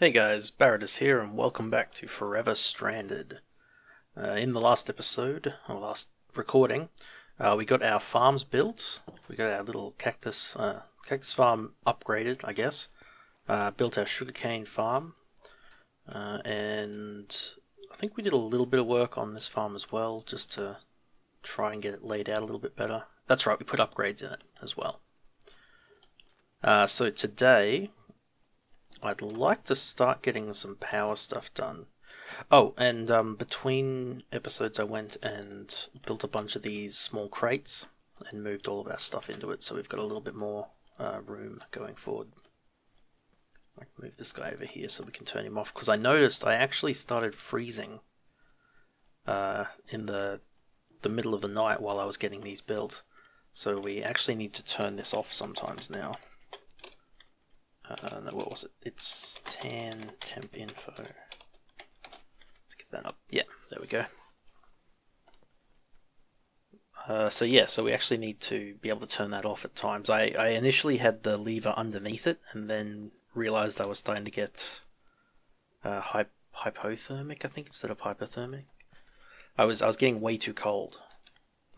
Hey guys, Barretus here and welcome back to Forever Stranded. In the last episode, or last recording, we got our farms built. We got our little cactus farm upgraded, I guess. Built our sugarcane farm. And I think we did a little bit of work on this farm as well, just to try and get it laid out a little bit better. That's right, we put upgrades in it as well. So today, I'd like to start getting some power stuff done. Oh, and between episodes I went and built a bunch of these small crates and moved all of our stuff into it, so we've got a little bit more room going forward. I can move this guy over here so we can turn him off, because I noticed I actually started freezing in the middle of the night while I was getting these built. So we actually need to turn this off sometimes now. No, what was it? It's tan temp info. Let's get that up. Yeah, there we go. So we actually need to be able to turn that off at times. I initially had the lever underneath it, and then realized I was starting to get hypothermic, I think, instead of hypothermic. I was getting way too cold.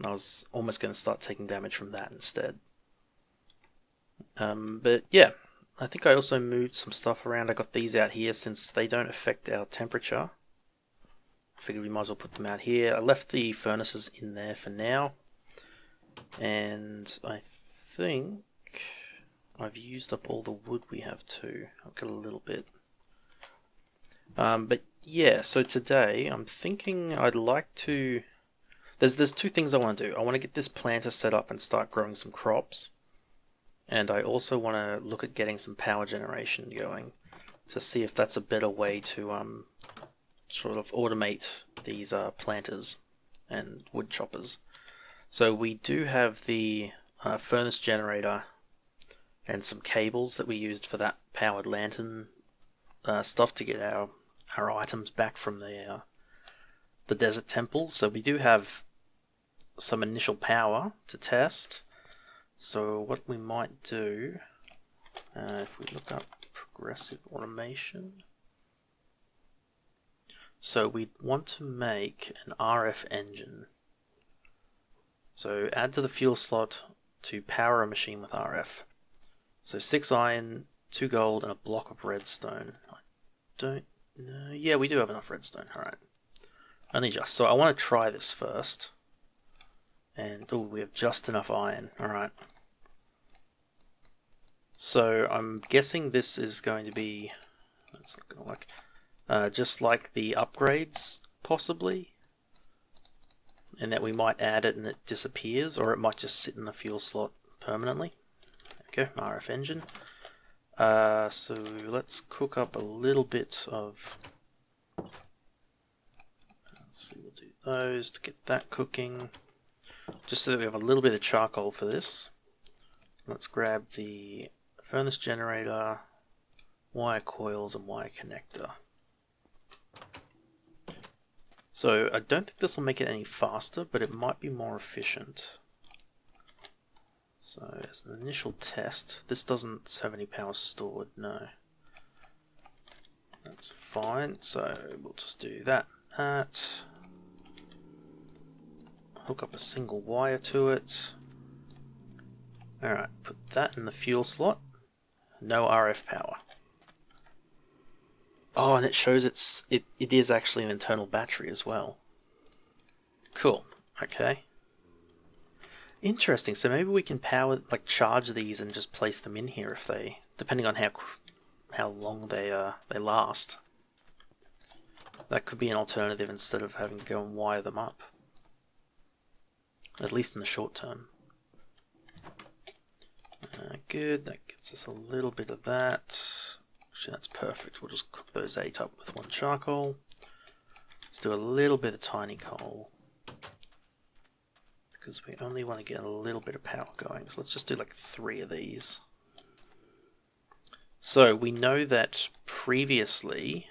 I was almost going to start taking damage from that instead. But yeah. I think I also moved some stuff around. I got these out here since they don't affect our temperature. I figured we might as well put them out here. I left the furnaces in there for now. And I think I've used up all the wood we have too. I've got a little bit. But yeah, so today I'm thinking I'd like to... There's two things I want to do. I want to get this planter set up and start growing some crops. And I also want to look at getting some power generation going to see if that's a better way to sort of automate these planters and wood choppers. So we do have the furnace generator and some cables that we used for that powered lantern stuff to get our items back from the desert temple. So we do have some initial power to test. So what we might do, if we look up progressive automation, so we want to make an RF engine. So add to the fuel slot to power a machine with RF. So 6 iron, 2 gold, and a block of redstone. I don't know. Yeah, we do have enough redstone. Alright. Only just. So I want to try this first. And oh, we have just enough iron. Alright. So I'm guessing this is going to be... That's not going to work. Just like the upgrades, possibly. And that we might add it and it disappears, or it might just sit in the fuel slot permanently. Okay, RF engine. So let's cook up a little bit of... Let's see, we'll do those to get that cooking. Just so that we have a little bit of charcoal for this. Let's grab the furnace generator, wire coils, and wire connector. So I don't think this will make it any faster, but it might be more efficient. So as an initial test, this doesn't have any power stored, no. That's fine, so we'll just do that. Hook up a single wire to it. Alright, put that in the fuel slot. No RF power. Oh, and it shows it is actually an internal battery as well. Cool. Okay. Interesting. So maybe we can charge these and just place them in here if they, depending on how long they last. That could be an alternative instead of having to go and wire them up. At least in the short term. Good, that gets us a little bit of that. Actually, that's perfect. We'll just cook those 8 up with 1 charcoal. Let's do a little bit of tiny coal, because we only want to get a little bit of power going. So let's just do like 3 of these. So we know that previously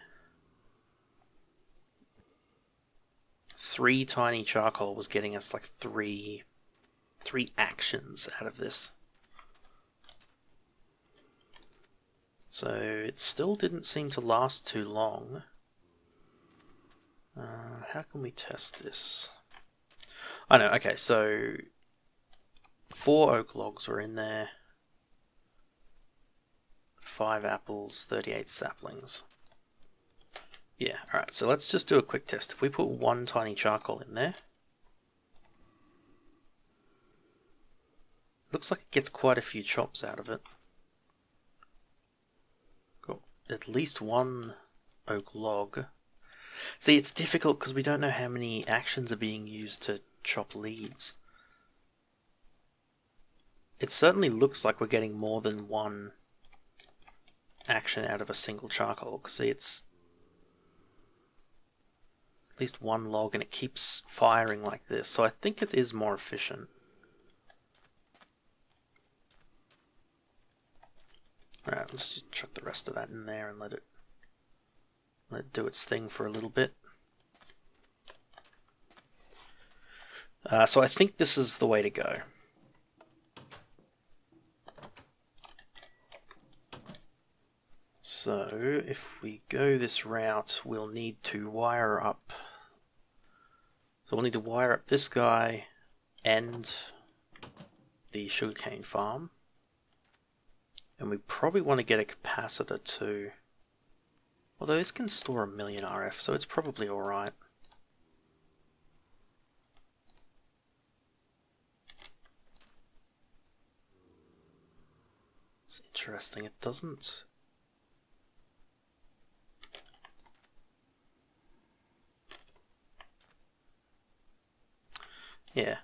3 tiny charcoal was getting us like 3 actions out of this. So it still didn't seem to last too long. How can we test this? I know, okay, so 4 oak logs were in there, 5 apples, 38 saplings. Yeah, alright, so let's just do a quick test. If we put 1 tiny charcoal in there, looks like it gets quite a few chops out of it. Got at least 1 oak log. See, it's difficult because we don't know how many actions are being used to chop leaves. It certainly looks like we're getting more than 1 action out of a single charcoal. See, it's at least 1 log and it keeps firing like this, so I think it is more efficient. Alright, let's just chuck the rest of that in there and let it do its thing for a little bit. So I think this is the way to go. So if we go this route, we'll need to wire up. So we'll need to wire up this guy and the sugarcane farm. And we probably want to get a capacitor too. Although this can store 1,000,000 RF, so it's probably alright. It's interesting, it doesn't... Yeah.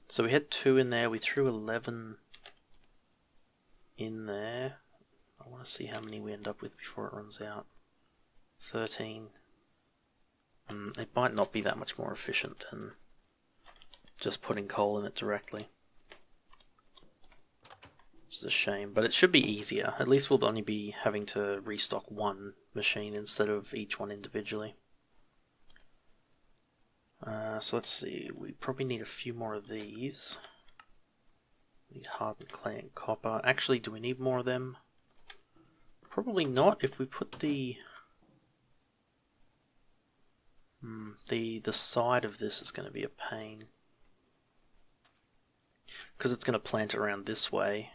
So we had 2 in there, we threw 11 in there. I want to see how many we end up with before it runs out. 13. It might not be that much more efficient than just putting coal in it directly. Which is a shame, but it should be easier. At least we'll only be having to restock 1 machine instead of each one individually. So let's see, we probably need a few more of these. We need hardened clay and copper. Actually, do we need more of them? Probably not. If we put the side of this is going to be a pain. Because it's going to plant around this way.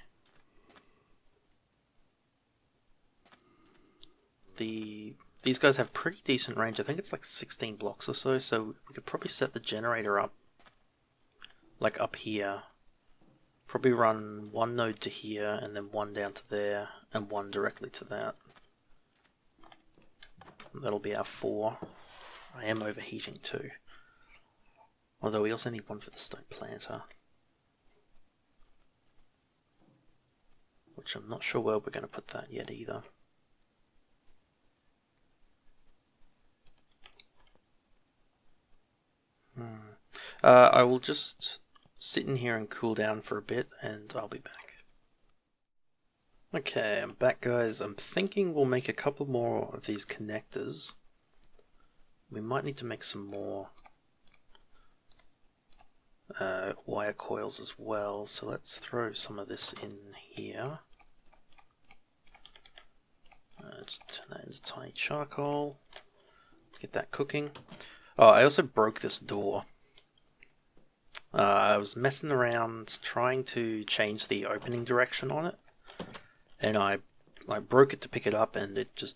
These guys have pretty decent range. I think it's like 16 blocks or so, so we could probably set the generator up like up here. Probably run 1 node to here and then 1 down to there and 1 directly to that. That'll be our 4. I am overheating too. Although we also need 1 for the stone planter. Which I'm not sure where we're going to put that yet either. I will just sit in here and cool down for a bit and I'll be back. Okay, I'm back guys. I'm thinking we'll make a couple more of these connectors. We might need to make some more wire coils as well, so let's throw some of this in here. Just turn that into tiny charcoal, get that cooking. Oh, I also broke this door. I was messing around trying to change the opening direction on it, and I broke it to pick it up and it just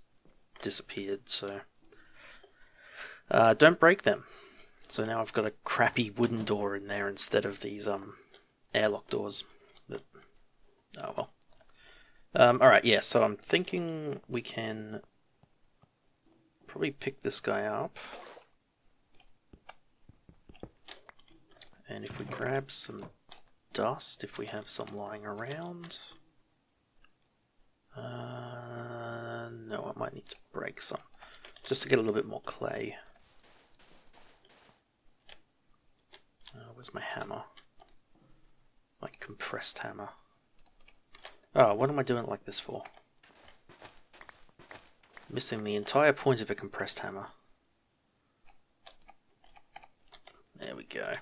disappeared, so don't break them. So now I've got a crappy wooden door in there instead of these airlock doors, but oh well. Alright, yeah, so I'm thinking we can probably pick this guy up. And if we grab some dust, if we have some lying around... no, I might need to break some, just to get a little bit more clay. Where's my hammer? My compressed hammer. Oh, what am I doing it like this for? Missing the entire point of a compressed hammer. There we go.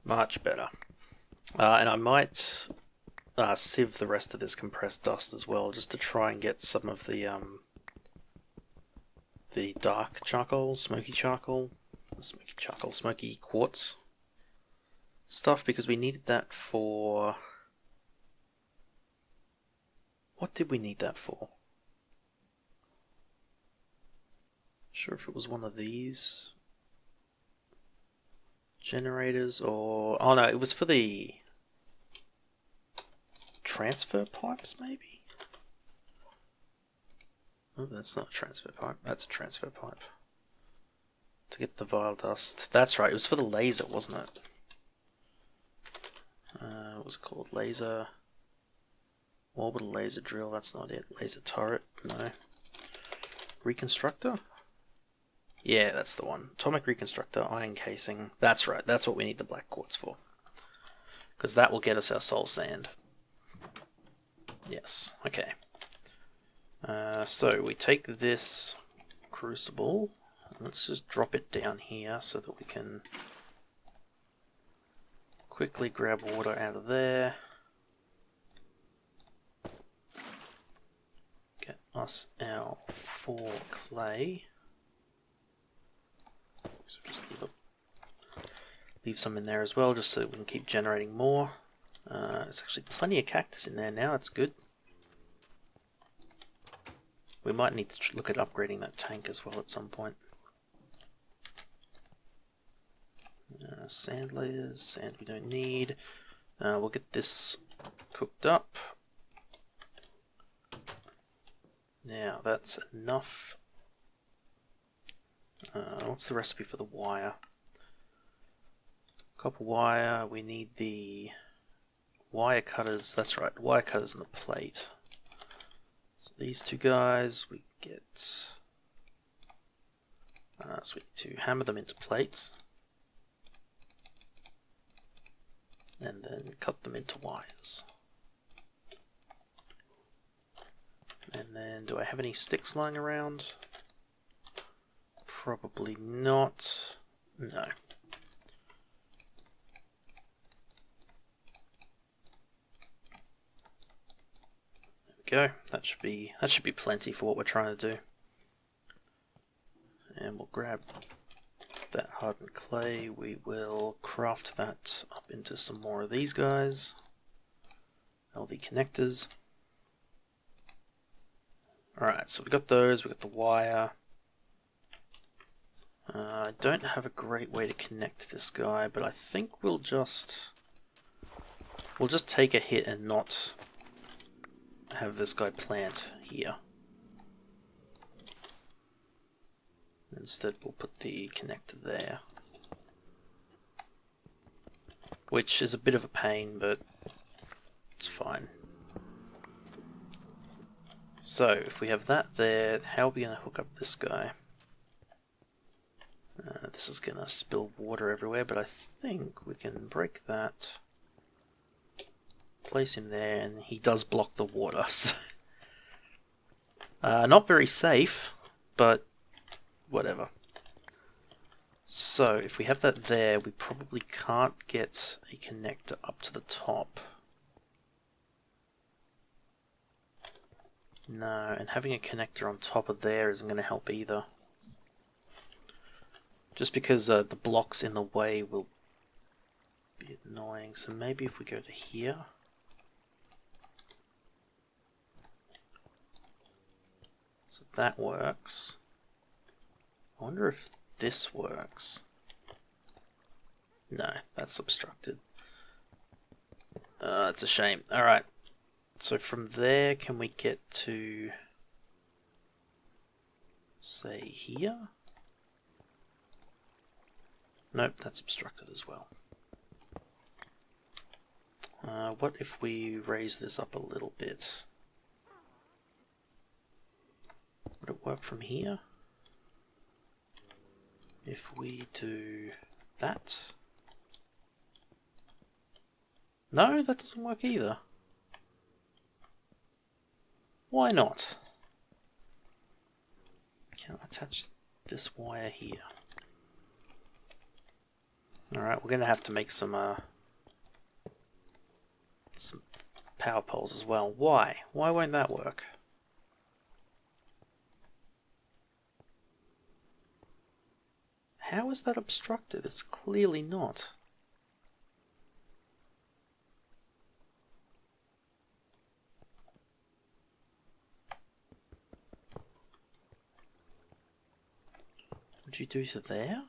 Much better. And I might sieve the rest of this compressed dust as well, just to try and get some of the dark charcoal, smoky quartz stuff, because we needed that for... What did we need that for? Sure if it was one of these generators or... Oh no, it was for the transfer pipes maybe? Oh, that's not a transfer pipe, that's a transfer pipe. To get the vile dust. That's right, it was for the laser, wasn't it? What was it called? Laser... Orbital laser drill, that's not it. Laser turret, no. Reconstructor? Yeah, that's the one. Atomic reconstructor, iron casing. That's right, that's what we need the black quartz for. Because that will get us our soul sand. Yes, okay. So we take this crucible. Let's just drop it down here so that we can quickly grab water out of there. Get us our 4 clay. So just leave some in there as well, just so we can keep generating more. There's actually plenty of cactus in there now, that's good. We might need to look at upgrading that tank as well at some point. Sand layers, sand we don't need. We'll get this cooked up. Now that's enough. What's the recipe for the wire? Copper wire, we need the wire cutters, that's right, wire cutters and the plate. So these two guys, we get... so we need to hammer them into plates. And then cut them into wires. And then, do I have any sticks lying around? Probably not. No. There we go. That should be plenty for what we're trying to do. And we'll grab that hardened clay. We will craft that up into some more of these guys. LV connectors. Alright, so we got those, we got the wire. I don't have a great way to connect this guy, but I think we'll just take a hit and not have this guy plant here. Instead we'll put the connector there. Which is a bit of a pain, but it's fine. So, if we have that there, how are we going to hook up this guy? This is going to spill water everywhere, but I think we can break that, place him there, and he does block the water. Not very safe, but whatever. So, if we have that there, we probably can't get a connector up to the top. No, and having a connector on top of there isn't going to help either. Just because the blocks in the way will be annoying. So maybe if we go to here. So that works. I wonder if this works. No, that's obstructed. It's a shame. Alright. So from there, can we get to, say, here? Nope, that's obstructed as well. What if we raise this up a little bit? Would it work from here? If we do that? No, that doesn't work either. Why not? Can I attach this wire here? Alright, we're going to have to make some power poles as well. Why? Why won't that work? How is that obstructed? It's clearly not. What'd you do to there?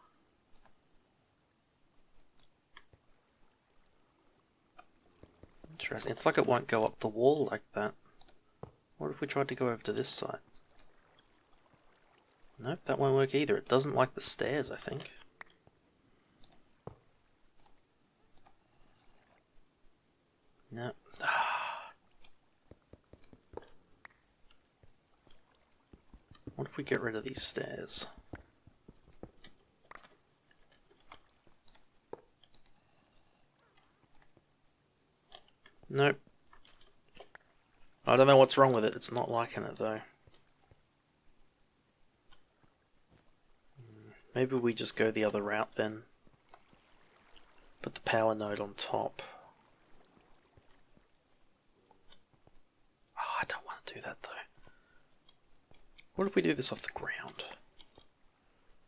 Interesting. It's like it won't go up the wall like that. What if we tried to go over to this side? Nope, that won't work either. It doesn't like the stairs, I think. No. What if we get rid of these stairs? Nope. I don't know what's wrong with it. It's not liking it though. Maybe we just go the other route then. Put the power node on top. Oh, I don't want to do that though. What if we do this off the ground?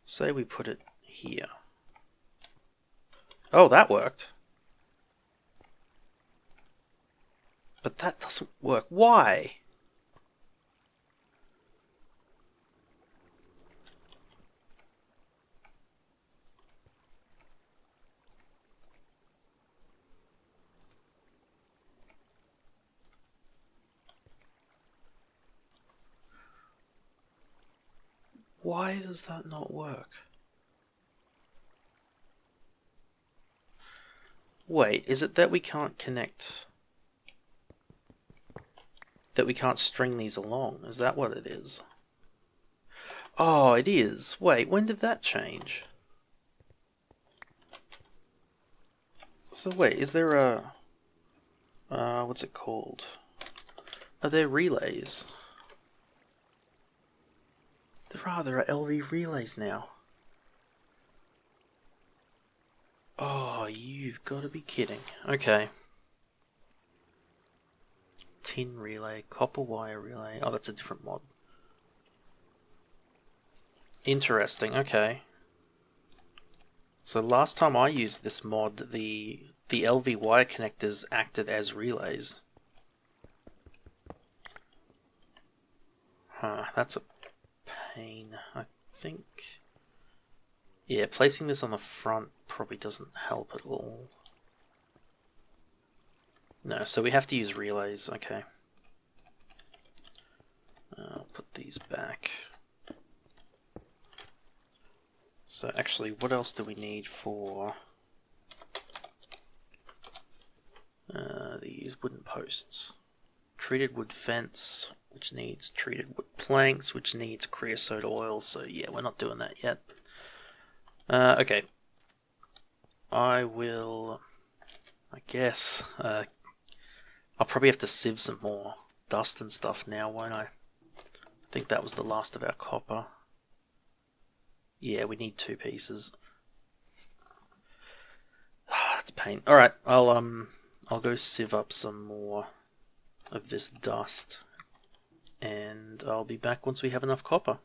Say we put it here. Oh, that worked. But that doesn't work. Why? Why does that not work? Wait, is it that we can't connect? That we can't string these along? Is that what it is? Oh, it is. Wait, when did that change? So wait, is there a... what's it called? Are there relays? There are LV relays now. Oh, you've got to be kidding. Okay. Tin relay, copper wire relay. Oh, that's a different mod. Interesting, okay. So last time I used this mod, the LV wire connectors acted as relays. Huh, that's a pain. I think... Yeah, placing this on the front probably doesn't help at all. No, so we have to use relays, okay. I'll put these back. So actually, what else do we need for these wooden posts? Treated wood fence, which needs treated wood planks, which needs creosote oil, so yeah, we're not doing that yet. Okay. I will, I guess, I'll probably have to sieve some more dust and stuff now, won't I? I think that was the last of our copper. Yeah, we need 2 pieces. That's a pain. Alright, I'll go sieve up some more of this dust, and I'll be back once we have enough copper.